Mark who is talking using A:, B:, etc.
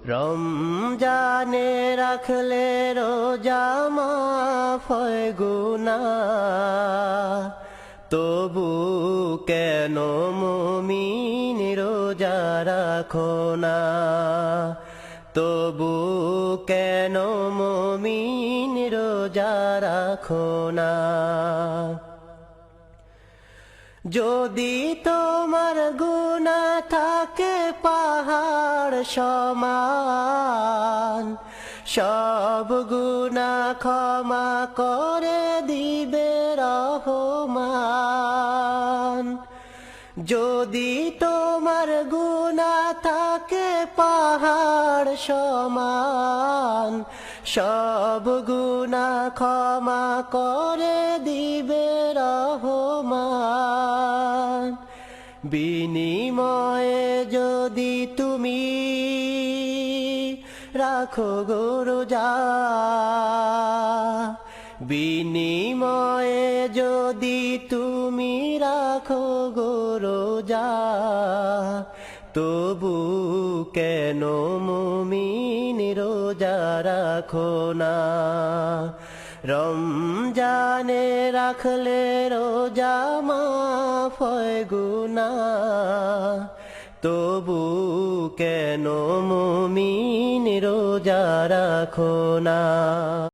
A: রমজানে রাখলে রোজা মাফ হয় গুনাহ, তবু কেন মুমিন রোজা রাখো না? তবু কেন মুমিন রোজা রাখো না? যদি তোমার গুনাহ থাকে পাহাড় সমান, সব গুনাহ ক্ষমা করে দিবে রহমান। যদি তোমার গুনাহ থাকে পাহাড় সমান, সব গুনাহ ক্ষমা করে দিবে রহমান। বিনিময়ে যদি তুমি রাখো গো রোজা, বিনিময়ে যদি তুমি রাখো গো রোজা, তবু কেন মুমিন রোজা রাখো না? রমজানে রাখলে রোজা মাফ হয় গুনাহ, তবু কেন মুমিন রোজা রাখো না?